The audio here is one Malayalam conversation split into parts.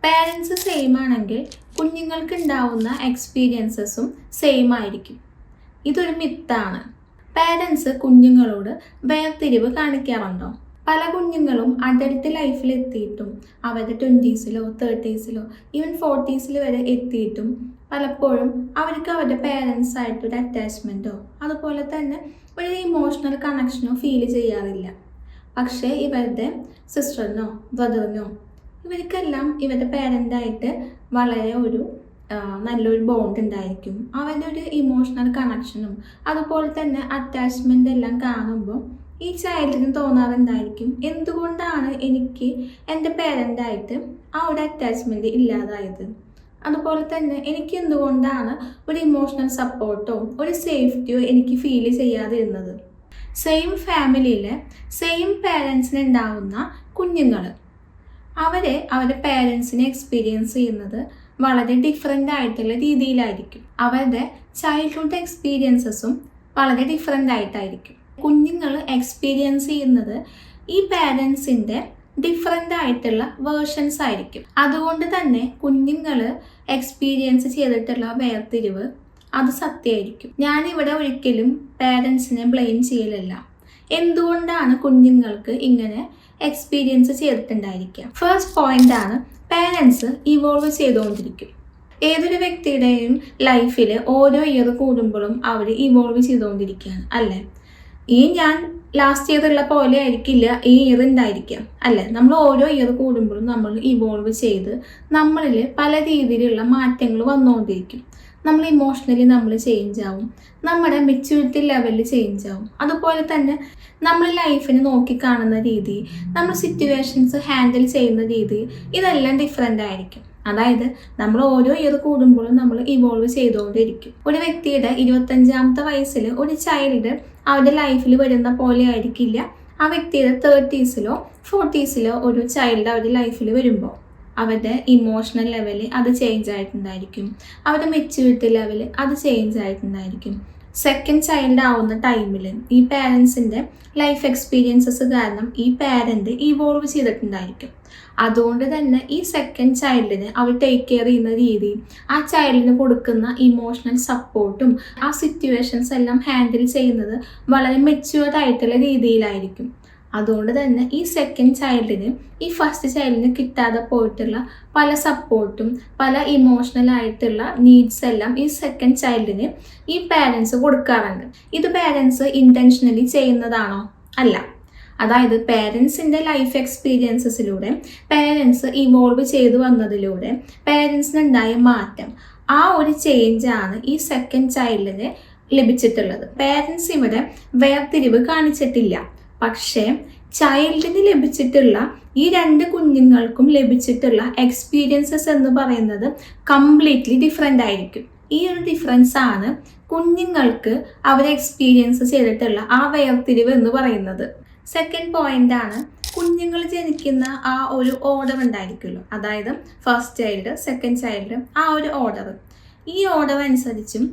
പാരൻസ് സെയിം ആണെങ്കിൽ കുഞ്ഞുങ്ങൾക്ക് ഉണ്ടാവുന്ന എക്സ്പീരിയൻസസും സെയിം ആയിരിക്കും. ഇതൊരു മിത്താണ്. പാരൻസ് കുഞ്ഞുങ്ങളോട് വേർതിരിവ് കാണിക്കാറുണ്ടോ? പല കുഞ്ഞുങ്ങളും അഡൽട്ട് ലൈഫിൽ എത്തിയിട്ടും അവരുടെ 20s-ലോ 30s-ലോ ഈവൻ 40s വരെ എത്തിയിട്ടും പലപ്പോഴും അവർക്ക് അവരുടെ പേരൻസായിട്ടൊരു അറ്റാച്ച്മെൻറ്റോ അതുപോലെ തന്നെ ഒരു ഇമോഷണൽ കണക്ഷനോ ഫീൽ ചെയ്യാറില്ല. പക്ഷേ ഇവരുടെ സിസ്റ്ററിനോ ബ്രദറിനോ ഇവർക്കെല്ലാം ഇവരുടെ പേരൻ്റായിട്ട് വളരെ നല്ലൊരു ബോണ്ട് ഉണ്ടായിരിക്കും. അവരുടെ ഒരു ഇമോഷണൽ കണക്ഷനും അതുപോലെ തന്നെ അറ്റാച്ച്മെൻ്റ് എല്ലാം കാണുമ്പോൾ ഈ ചൈൽഡിന് തോന്നാറുണ്ടായിരിക്കും, എന്തുകൊണ്ടാണ് എനിക്ക് എൻ്റെ പേരൻ്റായിട്ട് ആ ഒരു അറ്റാച്ച്മെൻറ്റ് ഇല്ലാതായത്, അതുപോലെ തന്നെ എനിക്ക് എന്തുകൊണ്ടാണ് ഒരു ഇമോഷണൽ സപ്പോർട്ടോ ഒരു സേഫ്റ്റിയോ എനിക്ക് ഫീൽ ചെയ്യാതിരുന്നത്. ഫാമിലിയിലെ സെയിം പേരൻസിന് ഉണ്ടാവുന്ന കുഞ്ഞുങ്ങൾ അവരുടെ പേരൻസിനെ എക്സ്പീരിയൻസ് ചെയ്യുന്നത് വളരെ ഡിഫറെൻ്റ് ആയിട്ടുള്ള രീതിയിലായിരിക്കും. അവരുടെ ചൈൽഡ്ഹുഡ് എക്സ്പീരിയൻസസും വളരെ ഡിഫറെൻ്റ് ആയിട്ടായിരിക്കും. കുഞ്ഞുങ്ങൾ എക്സ്പീരിയൻസ് ചെയ്യുന്നത് ഈ പേരൻസിൻ്റെ ഡിഫറെൻ്റ് ആയിട്ടുള്ള വേർഷൻസ് ആയിരിക്കും. അതുകൊണ്ട് തന്നെ കുഞ്ഞുങ്ങൾ എക്സ്പീരിയൻസ് ചെയ്തിട്ടുള്ള വേർതിരിവ് അത് സത്യമായിരിക്കും. ഞാനിവിടെ ഒരിക്കലും പേരൻസിനെ ബ്ലെയിം ചെയ്യലല്ല. എന്തുകൊണ്ടാണ് കുഞ്ഞുങ്ങൾക്ക് ഇങ്ങനെ എക്സ്പീരിയൻസ് ചെയ്തിട്ടുണ്ടായിരിക്കുക? ഫസ്റ്റ് പോയിന്റ് ആണ്, പേരൻസ് ഇവോൾവ് ചെയ്തുകൊണ്ടിരിക്കും. ഏതൊരു വ്യക്തിയുടെയും ലൈഫിൽ ഓരോ ഇയർ കൂടുമ്പോഴും അവർ ഇവോൾവ് ചെയ്തുകൊണ്ടിരിക്കുകയാണ് അല്ലേ? ഞാൻ ലാസ്റ്റ് ഇയർ ഉള്ള പോലെ ആയിരിക്കില്ല ഈ ഇയർ ഉണ്ടായിരിക്കാം അല്ലേ? നമ്മൾ ഓരോ ഇയർ കൂടുമ്പോഴും നമ്മൾ ഇവോൾവ് ചെയ്ത് നമ്മളിൽ പല രീതിയിലുള്ള മാറ്റങ്ങൾ വന്നുകൊണ്ടിരിക്കും. നമ്മൾ ഇമോഷണലി നമ്മൾ ചേഞ്ച് ആവും, നമ്മുടെ മെച്യൂരിറ്റി ലെവലിൽ ചേഞ്ച് ആവും. അതുപോലെ തന്നെ നമ്മൾ ലൈഫിനെ നോക്കിക്കാണുന്ന രീതി, നമ്മൾ സിറ്റുവേഷൻസ് ഹാൻഡിൽ ചെയ്യുന്ന രീതി, ഇതെല്ലാം ഡിഫറെൻ്റ് ആയിരിക്കും. അതായത് നമ്മൾ ഓരോ ഇയർ കൂടുമ്പോഴും നമ്മൾ ഇവോൾവ് ചെയ്തുകൊണ്ടിരിക്കും. ഒരു വ്യക്തിയുടെ 25ാമത്തെ വയസ്സിൽ ഒരു ചൈൽഡ് അവരുടെ ലൈഫിൽ വരുന്ന പോലെ ആയിരിക്കില്ല ആ വ്യക്തിയുടെ 30s-ലോ 40s-ലോ ഒരു ചൈൽഡ് അവരുടെ ലൈഫിൽ വരുമ്പോൾ അവരുടെ ഇമോഷണൽ ലെവൽ അത് ചേഞ്ച് ആയിട്ടുണ്ടായിരിക്കും, അവരുടെ മെച്യൂരിറ്റി ലെവൽ അത് ചേഞ്ച് ആയിട്ടുണ്ടായിരിക്കും. സെക്കൻഡ് ചൈൽഡ് ആവുന്ന ടൈമിൽ ഈ പാരൻസിൻ്റെ ലൈഫ് എക്സ്പീരിയൻസസ് കാരണം ഈ പാരൻ്റ് ഇവോൾവ് ചെയ്തിട്ടുണ്ടായിരിക്കും. അതുകൊണ്ട് തന്നെ ഈ സെക്കൻഡ് ചൈൽഡിന് അവർ ടേക്ക് കെയർ ചെയ്യുന്ന രീതി, ആ ചൈൽഡിന് കൊടുക്കുന്ന ഇമോഷണൽ സപ്പോർട്ടും ആ സിറ്റുവേഷൻസ് എല്ലാം ഹാൻഡിൽ ചെയ്യുന്നത് വളരെ മെച്യൂർഡ് ആയിട്ടുള്ള രീതിയിലായിരിക്കും. അതുകൊണ്ട് തന്നെ ഈ സെക്കൻഡ് ചൈൽഡിന് ഈ ഫസ്റ്റ് ചൈൽഡിന് കിട്ടാതെ പോയിട്ടുള്ള പല സപ്പോർട്ടും പല ഇമോഷണൽ ആയിട്ടുള്ള നീഡ്സ് എല്ലാം ഈ സെക്കൻഡ് ചൈൽഡിന് ഈ പാരൻസ് കൊടുക്കാറുണ്ട്. ഇത് പാരൻസ് ഇൻറ്റൻഷനലി ചെയ്യുന്നതാണോ? അല്ല. അതായത് പേരൻസിൻ്റെ ലൈഫ് എക്സ്പീരിയൻസസിലൂടെ പേരൻസ് ഇവോൾവ് ചെയ്തു വന്നതിലൂടെ പേരൻസിനുണ്ടായ മാറ്റം, ആ ഒരു ചേഞ്ചാണ് ഈ സെക്കൻഡ് ചൈൽഡിന് ലഭിച്ചിട്ടുള്ളത്. പേരൻസ് ഇവിടെ വേർതിരിവ് കാണിച്ചിട്ടില്ല. പക്ഷേ ചൈൽഡിന് ലഭിച്ചിട്ടുള്ള ഈ രണ്ട് കുഞ്ഞുങ്ങൾക്കും ലഭിച്ചിട്ടുള്ള എക്സ്പീരിയൻസസ് എന്ന് പറയുന്നത് കംപ്ലീറ്റ്ലി ഡിഫറെൻ്റ് ആയിരിക്കും. ഈ ഒരു ഡിഫറൻസ് ആണ് കുഞ്ഞുങ്ങൾക്ക് അവർ എക്സ്പീരിയൻസ് ചെയ്തിട്ടുള്ള ആ വേർതിരിവ് എന്ന് പറയുന്നത്. സെക്കൻഡ് പോയിന്റ് ആണ്, കുഞ്ഞുങ്ങൾ ജനിക്കുന്ന ആ ഒരു ഓർഡർ ഉണ്ടായിരിക്കുമല്ലോ. അതായത് ഫസ്റ്റ് ചൈൽഡ്, സെക്കൻഡ് ചൈൽഡ്, ആ ഒരു ഓർഡർ. ഈ ഓർഡർ അനുസരിച്ചും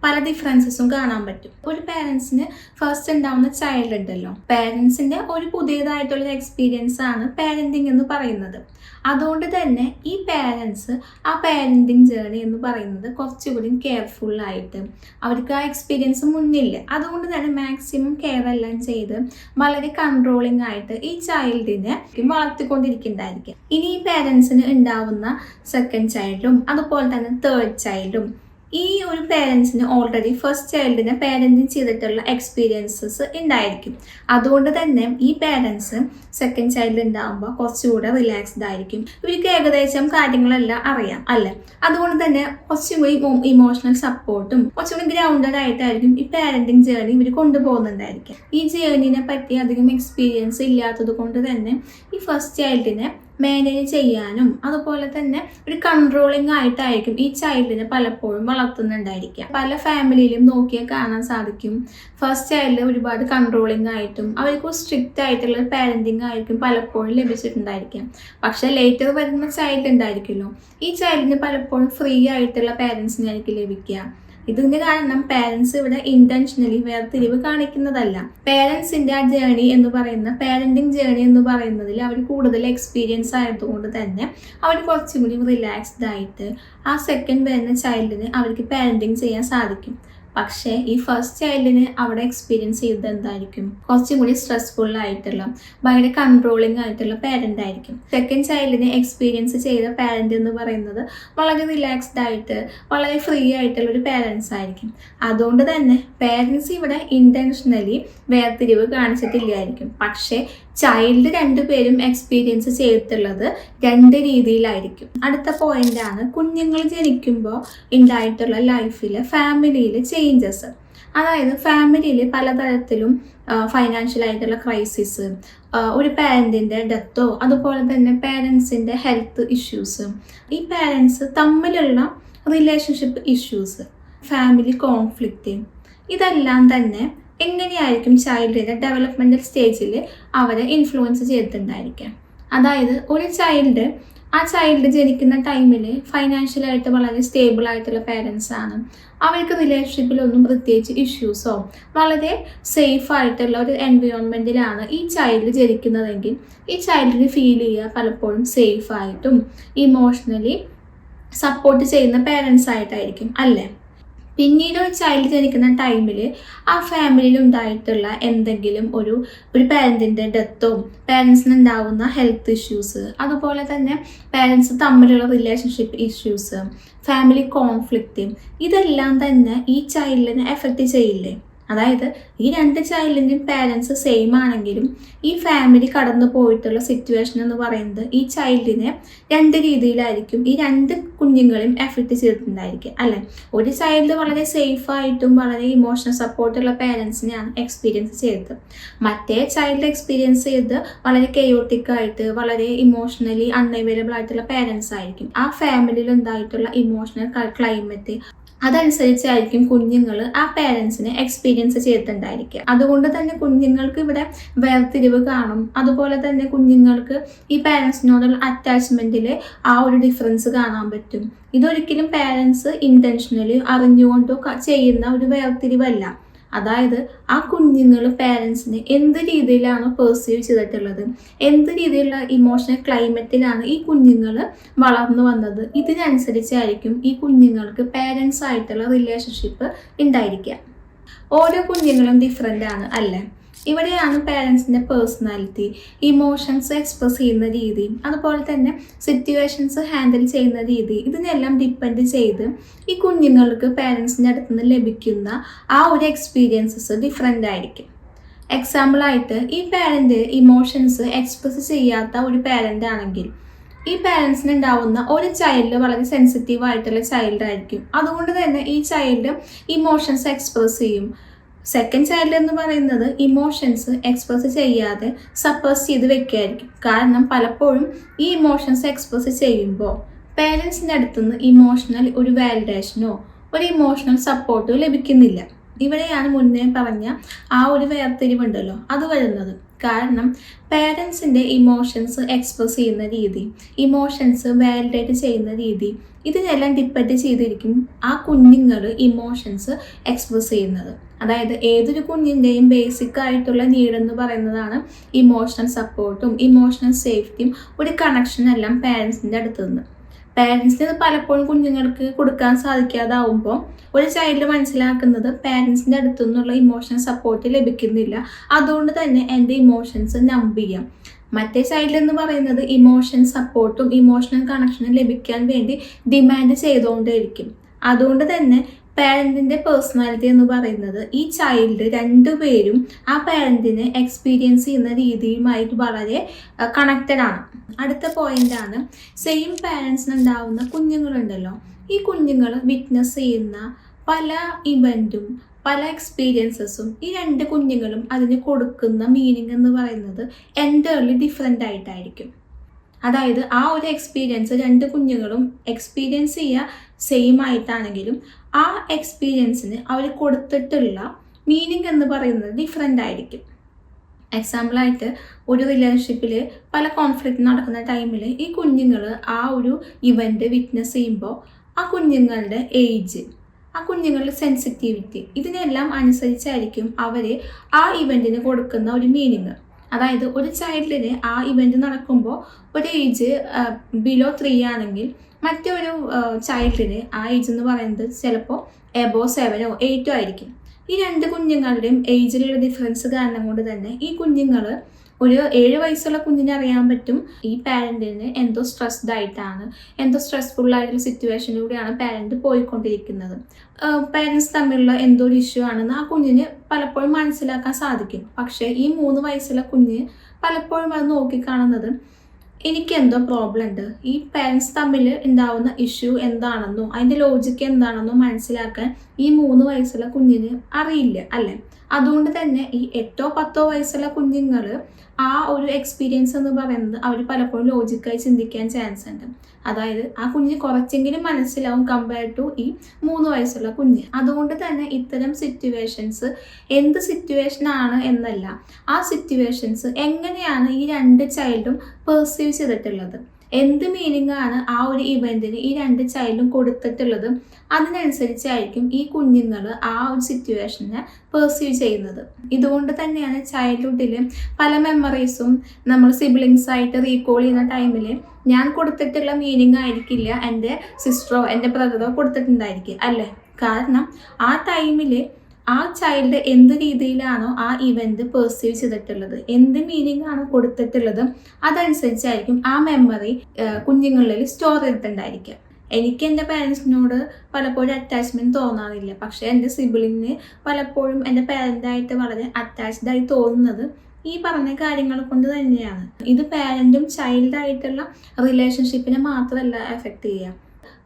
പല ഡിഫറൻസസും കാണാൻ പറ്റും. ഒരു പാരൻസിന് ഫസ്റ്റ് ഉണ്ടാവുന്ന ചൈൽഡ് ഉണ്ടല്ലോ, പാരൻസിൻ്റെ ഒരു പുതിയതായിട്ടുള്ള എക്സ്പീരിയൻസ് ആണ് പാരൻറ്റിങ് എന്ന് പറയുന്നത്. അതുകൊണ്ട് തന്നെ ഈ പാരൻസ് ആ പാരൻറ്റിങ് ജേർണി എന്ന് പറയുന്നത് കുറച്ചുകൂടി കെയർഫുള്ളായിട്ട്, അവർക്ക് ആ എക്സ്പീരിയൻസ് മുന്നില്ല, അതുകൊണ്ട് തന്നെ മാക്സിമം കെയർ എല്ലാം ചെയ്ത് വളരെ കൺട്രോളിങ് ആയിട്ട് ഈ ചൈൽഡിനെ വളർത്തിക്കൊണ്ടിരിക്കുന്നുണ്ടായിരിക്കും. ഇനി ഈ പാരൻസിന് ഉണ്ടാവുന്ന സെക്കൻഡ് ചൈൽഡും അതുപോലെ തന്നെ തേർഡ് ചൈൽഡും ഈ ഒരു പേരൻസിന് ഓൾറെഡി ഫസ്റ്റ് ചൈൽഡിനെ പാരൻറ്റിങ് ചെയ്തിട്ടുള്ള എക്സ്പീരിയൻസസ് ഉണ്ടായിരിക്കും. അതുകൊണ്ട് തന്നെ ഈ പേരൻസ് സെക്കൻഡ് ചൈൽഡ് ഉണ്ടാകുമ്പോൾ കുറച്ചുകൂടെ റിലാക്സ്ഡ് ആയിരിക്കും. ഇവർക്ക് ഏകദേശം കാര്യങ്ങളെല്ലാം അറിയാം അല്ലേ? അതുകൊണ്ട് തന്നെ കുറച്ചുകൂടി ഇമോഷണൽ സപ്പോർട്ടും കുറച്ചുകൂടി ഗ്രൗണ്ടഡ് ആയിട്ടായിരിക്കും ഈ പാരൻറ്റിങ് ജേർണി ഇവർ കൊണ്ടുപോകുന്നുണ്ടായിരിക്കും. ഈ ജേർണിനെ പറ്റി അധികം എക്സ്പീരിയൻസ് ഇല്ലാത്തത് കൊണ്ട് തന്നെ ഈ ഫസ്റ്റ് ചൈൽഡിനെ മാനേജ് ചെയ്യാനും അതുപോലെ തന്നെ ഒരു കൺട്രോളിങ് ആയിട്ടായിരിക്കും ഈ ചൈൽഡിനെ പലപ്പോഴും വളർത്തുന്നുണ്ടായിരിക്കുക. പല ഫാമിലിയിലും നോക്കിയാൽ കാണാൻ സാധിക്കും, ഫസ്റ്റ് ചൈൽഡ് ഒരുപാട് കൺട്രോളിങ് ആയിട്ടും അവർക്ക് സ്ട്രിക്റ്റ് ആയിട്ടുള്ള പാരൻറ്റിങ് ആയിരിക്കും പലപ്പോഴും ലഭിച്ചിട്ടുണ്ടായിരിക്കാം. പക്ഷേ ലേറ്റർ വരുന്ന ചൈൽഡ് ഉണ്ടായിരിക്കുമല്ലോ, ഈ ചൈൽഡിന് പലപ്പോഴും ഫ്രീ ആയിട്ടുള്ള പാരൻസിനായിരിക്കും ലഭിക്കുക. ഇതിന്റെ കാരണം പാരൻസ് ഇവിടെ ഇന്റൻഷനലി വേർതിരിവ് കാണിക്കുന്നതല്ല. പേരൻസിന്റെ ആ ജേണി എന്ന് പറയുന്ന പാരന്റിങ് ജേണി എന്ന് പറയുന്നതിൽ അവർ കൂടുതൽ എക്സ്പീരിയൻസ് ആയതുകൊണ്ട് തന്നെ അവർ കുറച്ചും കൂടി റിലാക്സ്ഡ് ആയിട്ട് ആ സെക്കൻഡ് വരുന്ന ചൈൽഡിന് അവർക്ക് പാരന്റിങ് ചെയ്യാൻ സാധിക്കും. പക്ഷേ ഈ ഫസ്റ്റ് ചൈൽഡിന് അവിടെ എക്സ്പീരിയൻസ് ചെയ്തത് എന്തായിരിക്കും? കുറച്ചും കൂടി സ്ട്രെസ്ഫുൾ ആയിട്ടുള്ള ഭയങ്കര കൺട്രോളിങ് ആയിട്ടുള്ള പാരന്റ് ആയിരിക്കും. സെക്കൻഡ് ചൈൽഡിന് എക്സ്പീരിയൻസ് ചെയ്ത പാരന്റ് എന്ന് പറയുന്നത് വളരെ റിലാക്സ്ഡ് ആയിട്ട് വളരെ ഫ്രീ ആയിട്ടുള്ള ഒരു പാരൻസ് ആയിരിക്കും. അതുകൊണ്ട് തന്നെ പാരൻസ് ഇവിടെ ഇന്റൻഷനലി വേർതിരിവ് കാണിച്ചിട്ടില്ലായിരിക്കും. പക്ഷേ ചൈൽഡ് രണ്ടുപേരും എക്സ്പീരിയൻസ് ചെയ്തിട്ടുള്ളത് രണ്ട് രീതിയിലായിരിക്കും. അടുത്ത പോയിന്റ് ആണ് കുഞ്ഞുങ്ങൾ ജനിക്കുമ്പോൾ ഉണ്ടായിട്ടുള്ള ലൈഫിൽ ഫാമിലിയിൽ ചേഞ്ചസ്. അതായത് ഫാമിലിയിൽ പലതരത്തിലും ഫൈനാൻഷ്യൽ ആയിട്ടുള്ള ക്രൈസിസ്, ഒരു പാരന്റിന്റെ ഡെത്തോ, അതുപോലെ തന്നെ പാരൻസിന്റെ ഹെൽത്ത് ഇഷ്യൂസ്, ഈ പാരൻസ് തമ്മിലുള്ള റിലേഷൻഷിപ്പ് ഇഷ്യൂസ്, ഫാമിലി കോൺഫ്ലിക്റ്റ്, ഇതെല്ലാം തന്നെ എങ്ങനെയായിരിക്കും ചൈൽഡിൻ്റെ ഡെവലപ്മെൻറ്റൽ സ്റ്റേജിൽ അവരെ ഇൻഫ്ലുവൻസ് ചെയ്തിട്ടുണ്ടായിരിക്കാം. അതായത് ഒരു ചൈൽഡ് ആ ചൈൽഡ് ജനിക്കുന്ന ടൈമിൽ ഫൈനാൻഷ്യലായിട്ട് വളരെ സ്റ്റേബിൾ ആയിട്ടുള്ള പേരൻസ് ആണ്. അവർക്ക് റിലേഷൻഷിപ്പിലൊന്നും പ്രത്യേകിച്ച് ഇഷ്യൂസോ വളരെ സേഫ് ആയിട്ടുള്ള ഒരു എൻവയോൺമെൻറ്റിലാണ് ഈ ചൈൽഡ് ജനിക്കുന്നതെങ്കിൽ ഈ ചൈൽഡിന് ഫീൽ ചെയ്യുക പലപ്പോഴും സേഫ് ആയിട്ടും ഇമോഷണലി സപ്പോർട്ട് ചെയ്യുന്ന പേരൻസ് ആയിട്ടായിരിക്കും, അല്ലേ? പിന്നീട് ഒരു ചൈൽഡ് ജനിക്കുന്ന ടൈമിൽ ആ ഫാമിലിയിൽ ഉണ്ടായിട്ടുള്ള എന്തെങ്കിലും ഒരു പാരൻറ്റിൻ്റെ ഡെത്തോ, പാരൻസിന് ഉണ്ടാവുന്ന ഹെൽത്ത് ഇഷ്യൂസ്, അതുപോലെ തന്നെ പാരൻസ് തമ്മിലുള്ള റിലേഷൻഷിപ്പ് ഇഷ്യൂസ്, ഫാമിലി കോൺഫ്ലിക്റ്റ്, ഇതെല്ലാം തന്നെ ഈ ചൈൽഡിനെ എഫക്റ്റ് ചെയ്യില്ലേ? അതായത് ഈ രണ്ട് ചൈൽഡിൻ്റെയും പാരൻസ് സെയിം ആണെങ്കിലും ഈ ഫാമിലി കടന്നു പോയിട്ടുള്ള സിറ്റുവേഷൻ എന്ന് പറയുന്നത് ഈ ചൈൽഡിനെ രണ്ട് രീതിയിലായിരിക്കും ഈ രണ്ട് കുഞ്ഞുങ്ങളെയും എഫക്റ്റ് ചെയ്തിട്ടുണ്ടായിരിക്കും, അല്ലേ? ഒരു ചൈൽഡ് വളരെ സേഫായിട്ടും വളരെ ഇമോഷണൽ സപ്പോർട്ടുള്ള പാരൻസിനെയാണ് എക്സ്പീരിയൻസ് ചെയ്തത്. മറ്റേ ചൈൽഡ് എക്സ്പീരിയൻസ് ചെയ്ത് വളരെ കെയോട്ടിക്കായിട്ട് വളരെ ഇമോഷണലി അൺഅവൈലബിൾ ആയിട്ടുള്ള പാരൻസ് ആയിരിക്കും. ആ ഫാമിലിയിൽ ഉണ്ടായിട്ടുള്ള ഇമോഷണൽ ക്ലൈമറ്റ് അതനുസരിച്ചായിരിക്കും കുഞ്ഞുങ്ങൾ ആ പേരൻസിനെ എക്സ്പീരിയൻസ് ചെയ്തിട്ടുണ്ടായിരിക്കുക. അതുകൊണ്ട് തന്നെ കുഞ്ഞുങ്ങൾക്ക് ഇവിടെ വേർതിരിവ് കാണും. അതുപോലെ തന്നെ കുഞ്ഞുങ്ങൾക്ക് ഈ പേരൻസിനോടുള്ള അറ്റാച്ച്മെൻറ്റിൽ ആ ഒരു ഡിഫറൻസ് കാണാൻ പറ്റും. ഇതൊരിക്കലും പേരൻസ് ഇൻറ്റൻഷനലി അറിഞ്ഞുകൊണ്ടോ ചെയ്യുന്ന ഒരു വേർതിരിവല്ല. അതായത് ആ കുഞ്ഞുങ്ങൾ പേരൻസിനെ എന്ത് രീതിയിലാണ് പെർസീവ് ചെയ്തിട്ടുള്ളത്, എന്ത് രീതിയിലുള്ള ഇമോഷണൽ ക്ലൈമറ്റിലാണ് ഈ കുഞ്ഞുങ്ങൾ വളർന്നു വന്നത്, ഇതിനനുസരിച്ചായിരിക്കും ഈ കുഞ്ഞുങ്ങൾക്ക് പേരൻസ് ആയിട്ടുള്ള റിലേഷൻഷിപ്പ് ഉണ്ടായിരിക്കുക. ഓരോ കുഞ്ഞുങ്ങളും ഡിഫറെൻ്റ് ആണ്, അല്ലേ? ഇവിടെയാണ് പേരൻസിൻ്റെ പേഴ്സണാലിറ്റി, ഇമോഷൻസ് എക്സ്പ്രസ് ചെയ്യുന്ന രീതി, അതുപോലെ തന്നെ സിറ്റുവേഷൻസ് ഹാൻഡിൽ ചെയ്യുന്ന രീതി, ഇതിനെല്ലാം ഡിപ്പെൻഡ് ചെയ്ത് ഈ കുഞ്ഞുങ്ങൾക്ക് പേരൻസിൻ്റെ അടുത്ത് നിന്ന് ലഭിക്കുന്ന ആ ഒരു എക്സ്പീരിയൻസസ് ഡിഫറെൻ്റ് ആയിരിക്കും. എക്സാമ്പിളായിട്ട് ഈ പാരൻറ്റ് ഇമോഷൻസ് എക്സ്പ്രസ് ചെയ്യാത്ത ഒരു പാരൻ്റ് ആണെങ്കിൽ ഈ പാരൻസിന് ഉണ്ടാവുന്ന ഒരു ചൈൽഡ് വളരെ സെൻസിറ്റീവ് ആയിട്ടുള്ള ചൈൽഡ് ആയിരിക്കും. അതുകൊണ്ട് തന്നെ ഈ ചൈൽഡ് ഇമോഷൻസ് എക്സ്പ്രസ് ചെയ്യും. സെക്കൻഡ് ചൈൽഡ് എന്ന് പറയുന്നത് ഇമോഷൻസ് എക്സ്പ്രസ് ചെയ്യാതെ സപ്രസ് ചെയ്ത് വെക്കുകയായിരിക്കും. കാരണം പലപ്പോഴും ഈ ഇമോഷൻസ് എക്സ്പ്രസ് ചെയ്യുമ്പോൾ പേരൻസിൻ്റെ അടുത്തുനിന്ന് ഇമോഷണൽ ഒരു വാലിഡേഷനോ ഒരു ഇമോഷണൽ സപ്പോർട്ടോ ലഭിക്കുന്നില്ല. ഇവിടെയാണ് മുന്നേ പറഞ്ഞ ആ ഒരു വേർതിരിവുണ്ടല്ലോ അത് വരുന്നത്. കാരണം പേരൻസിൻ്റെ ഇമോഷൻസ് എക്സ്പ്രസ് ചെയ്യുന്ന രീതി, ഇമോഷൻസ് വാലിഡേറ്റ് ചെയ്യുന്ന രീതി, ഇതിനെല്ലാം ഡിപ്പെൻഡ് ചെയ്തിരിക്കും ആ കുഞ്ഞുങ്ങൾ ഇമോഷൻസ് എക്സ്പ്രസ് ചെയ്യുന്നത്. അതായത് ഏതൊരു കുഞ്ഞിൻ്റെയും ബേസിക് ആയിട്ടുള്ള നീഡെന്ന് പറയുന്നതാണ് ഇമോഷണൽ സപ്പോർട്ടും ഇമോഷണൽ സേഫ്റ്റിയും ഒരു കണക്ഷനെല്ലാം പേരൻസിൻ്റെ അടുത്ത് നിന്ന്. പേരൻസിന് പലപ്പോഴും കുഞ്ഞുങ്ങൾക്ക് കൊടുക്കാൻ സാധിക്കാതാവുമ്പോൾ ഒരു ചൈൽഡ് മനസ്സിലാക്കുന്നത് പേരൻസിൻ്റെ അടുത്തു നിന്നുള്ള ഇമോഷണൽ സപ്പോർട്ട് ലഭിക്കുന്നില്ല, അതുകൊണ്ട് തന്നെ എൻ്റെ ഇമോഷൻസ് നമ്പ് ചെയ്യാം. മറ്റേ ചൈൽഡ് എന്ന് പറയുന്നത് ഇമോഷൻ സപ്പോർട്ടും ഇമോഷണൽ കണക്ഷനും ലഭിക്കാൻ വേണ്ടി ഡിമാൻഡ് ചെയ്തുകൊണ്ടേയിരിക്കും. അതുകൊണ്ട് തന്നെ പാരൻറ്റിൻ്റെ പേഴ്സണാലിറ്റി എന്ന് പറയുന്നത് ഈ ചൈൽഡ് രണ്ടുപേരും ആ പാരൻറ്റിനെ എക്സ്പീരിയൻസ് ചെയ്യുന്ന രീതിയുമായിട്ട് വളരെ കണക്റ്റഡ് ആണ്. അടുത്ത പോയിൻ്റാണ് സെയിം പാരൻസിന് ഉണ്ടാവുന്ന കുഞ്ഞുങ്ങളുണ്ടല്ലോ, ഈ കുഞ്ഞുങ്ങൾ വിറ്റ്നസ് ചെയ്യുന്ന പല ഇവൻറ്റും പല എക്സ്പീരിയൻസസും ഈ രണ്ട് കുഞ്ഞുങ്ങളും അതിന് കൊടുക്കുന്ന മീനിങ് എന്ന് പറയുന്നത് എൻ്റർലി ഡിഫറെൻ്റ് ആയിട്ടായിരിക്കും. അതായത് ആ ഒരു എക്സ്പീരിയൻസ് രണ്ട് കുഞ്ഞുങ്ങളും എക്സ്പീരിയൻസ് ചെയ്യുക സെയിം ആയിട്ടാണെങ്കിലും ആ എക്സ്പീരിയൻസിന് അവർ കൊടുത്തിട്ടുള്ള മീനിങ് എന്ന് പറയുന്നത് ഡിഫറെൻ്റ് ആയിരിക്കും. എക്സാമ്പിളായിട്ട് ഒരു റിലേഷൻഷിപ്പിൽ പല കോൺഫ്ലിക്റ്റ് നടക്കുന്ന ടൈമിൽ ഈ കുഞ്ഞുങ്ങൾ ആ ഒരു ഇവൻ്റ് വിറ്റ്നസ് ചെയ്യുമ്പോൾ ആ കുഞ്ഞുങ്ങളുടെ ഏജ്, ആ കുഞ്ഞുങ്ങളുടെ സെൻസിറ്റിവിറ്റി, ഇതിനെല്ലാം അനുസരിച്ചായിരിക്കും അവർ ആ ഇവൻറ്റിന് കൊടുക്കുന്ന ഒരു മീനിങ്. അതായത് ഒരു ചൈൽഡിന് ആ ഇവൻറ്റ് നടക്കുമ്പോൾ ഒരു ഏജ് ബിലോ 3 ആണെങ്കിൽ മറ്റൊരു ചൈൽഡിന് ആ ഏജ് എന്ന് പറയുന്നത് ചിലപ്പോൾ എബോ 7 or 8 ആയിരിക്കും. ഈ രണ്ട് കുഞ്ഞുങ്ങളുടെയും ഏജിലുള്ള ഡിഫറൻസ് കാരണം കൊണ്ട് തന്നെ ഈ കുഞ്ഞുങ്ങൾ, ഒരു 7 വയസ്സുള്ള കുഞ്ഞിനെ അറിയാൻ പറ്റും ഈ പാരൻറ്റിന് എന്തോ സ്ട്രെസ്ഡ് ആയിട്ടാണ്, എന്തോ സ്ട്രെസ്ഫുൾ ആയിട്ടുള്ള സിറ്റുവേഷനിലൂടെയാണ് പാരൻറ്റ് പോയിക്കൊണ്ടിരിക്കുന്നത്. പാരൻസ് തമ്മിലുള്ള എന്തോ ഒരു ഇഷ്യൂ ആണെന്ന് ആ കുഞ്ഞിന് പലപ്പോഴും മനസ്സിലാക്കാൻ സാധിക്കും. പക്ഷേ ഈ 3 വയസ്സുള്ള കുഞ്ഞ് പലപ്പോഴും അത് നോക്കിക്കാണുന്നത് എനിക്കെന്തോ പ്രോബ്ലം ഉണ്ട്, ഈ പാരൻസ് തമ്മിൽ ഉണ്ടാവുന്ന ഇഷ്യൂ എന്താണെന്നോ അതിൻ്റെ ലോജിക്ക് എന്താണെന്നോ മനസ്സിലാക്കാൻ ഈ 3 വയസ്സുള്ള കുഞ്ഞിന് അറിയില്ല അല്ലേ. അതുകൊണ്ട് തന്നെ ഈ 8 or 10 വയസ്സുള്ള കുഞ്ഞുങ്ങൾ ആ ഒരു എക്സ്പീരിയൻസ് എന്ന് പറയുന്നത് അവർ പലപ്പോഴും ലോജിക്കായി ചിന്തിക്കാൻ ചാൻസ് ഉണ്ട്. അതായത് ആ കുഞ്ഞ് കുറച്ചെങ്കിലും മനസ്സിലാവും കമ്പയർ ടു ഈ 3 വയസ്സുള്ള കുഞ്ഞ്. അതുകൊണ്ട് തന്നെ ഇത്തരം സിറ്റുവേഷൻസ് എന്ത് സിറ്റുവേഷൻ ആണ് എന്നല്ല, ആ സിറ്റുവേഷൻസ് എങ്ങനെയാണ് ഈ രണ്ട് ചൈൽഡും പെർസീവ് ചെയ്തിട്ടുള്ളത്, എന്ത് മീനിങ് ആണ് ആ ഒരു ഇവൻറ്റിന് ഈ രണ്ട് ചൈൽഡും കൊടുത്തിട്ടുള്ളത്, അതിനനുസരിച്ചായിരിക്കും ഈ കുഞ്ഞുങ്ങൾ ആ ഒരു സിറ്റുവേഷനെ പെർസീവ് ചെയ്യുന്നത്. ഇതുകൊണ്ട് തന്നെയാണ് ചൈൽഡ്ഹുഡിൽ പല മെമ്മറീസും നമ്മൾ സിബ്ലിങ്സ് ആയിട്ട് റീകോൾ ചെയ്യുന്ന ടൈമിൽ ഞാൻ കൊടുത്തിട്ടുള്ള മീനിങ് ആയിരിക്കില്ല എൻ്റെ സിസ്റ്ററോ എൻ്റെ ബ്രദറോ കൊടുത്തിട്ടുണ്ടായിരിക്കും അല്ലേ. കാരണം ആ ടൈമിൽ ആ ചൈൽഡ് എന്ത് രീതിയിലാണോ ആ ഇവൻറ്റ് പെർസീവ് ചെയ്തിട്ടുള്ളത്, എന്ത് മീനിങ് ആണോ കൊടുത്തിട്ടുള്ളത്, അതനുസരിച്ചായിരിക്കും ആ മെമ്മറി കുഞ്ഞുങ്ങളിൽ സ്റ്റോർ ചെയ്തിട്ടുണ്ടായിരിക്കുക. എനിക്ക് എൻ്റെ പാരൻസിനോട് പലപ്പോഴും അറ്റാച്ച്മെൻറ്റ് തോന്നാറില്ല, പക്ഷേ എൻ്റെ സിബിളിന് പലപ്പോഴും എൻ്റെ പാരൻ്റായിട്ട് വളരെ അറ്റാച്ച്ഡ് ആയി തോന്നുന്നത് ഈ പറഞ്ഞ കാര്യങ്ങൾ കൊണ്ട് തന്നെയാണ്. ഇത് പാരൻറ്റും ചൈൽഡായിട്ടുള്ള റിലേഷൻഷിപ്പിനെ മാത്രമല്ല എഫക്റ്റ് ചെയ്യുക.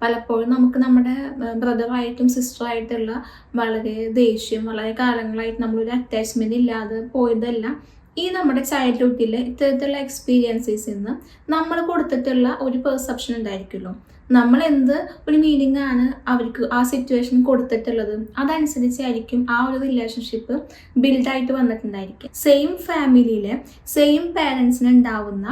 പലപ്പോഴും നമുക്ക് നമ്മുടെ ബ്രദറായിട്ടും സിസ്റ്ററായിട്ടുള്ള വളരെ ദേഷ്യം, വളരെ കാലങ്ങളായിട്ട് നമ്മളൊരു അറ്റാച്ച്മെൻറ്റ് ഇല്ലാതെ പോയതെല്ലാം ഈ നമ്മുടെ ചൈൽഡ്ഹുഡിൽ ഇത്തരത്തിലുള്ള എക്സ്പീരിയൻസസിൽ നിന്ന് നമ്മൾ കൊടുത്തിട്ടുള്ള ഒരു പെർസെപ്ഷൻ ഉണ്ടായിരിക്കുമല്ലോ. നമ്മൾ എന്ത് ഒരു മീനിങ് ആണ് അവർക്ക് ആ സിറ്റുവേഷൻ കൊടുത്തിട്ടുള്ളത്, അതനുസരിച്ചായിരിക്കും ആ ഒരു റിലേഷൻഷിപ്പ് ബിൽഡായിട്ട് വന്നിട്ടുണ്ടായിരിക്കും. സെയിം ഫാമിലിയിലെ സെയിം പാരൻസിന് ഉണ്ടാവുന്ന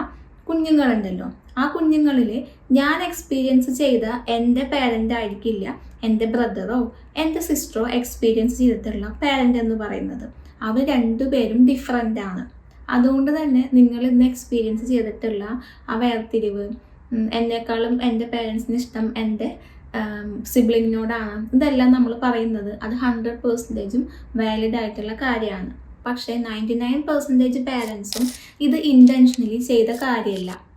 കുഞ്ഞുങ്ങളുണ്ടല്ലോ, ആ കുഞ്ഞുങ്ങളിൽ ഞാൻ എക്സ്പീരിയൻസ് ചെയ്ത എൻ്റെ പാരൻ്റ് ആയിരിക്കില്ല എൻ്റെ ബ്രദറോ എൻ്റെ സിസ്റ്ററോ എക്സ്പീരിയൻസ് ചെയ്തിട്ടുള്ള പാരൻ്റ് എന്ന് പറയുന്നത്. അവർ രണ്ടുപേരും ഡിഫറെൻ്റ് ആണ്. അതുകൊണ്ട് തന്നെ നിങ്ങൾ ഇന്ന് എക്സ്പീരിയൻസ് ചെയ്തിട്ടുള്ള ആ വേർതിരിവ്, എന്നെക്കാളും എൻ്റെ പേരൻസിന് ഇഷ്ടം എൻ്റെ സിബ്ലിങ്ങിനോടാണ്, ഇതെല്ലാം നമ്മൾ പറയുന്നത് അത് 100% വാലിഡ് ആയിട്ടുള്ള കാര്യമാണ്. പക്ഷേ 99% പാരൻസും ഇത് ഇൻറ്റൻഷനലി ചെയ്ത കാര്യമല്ല.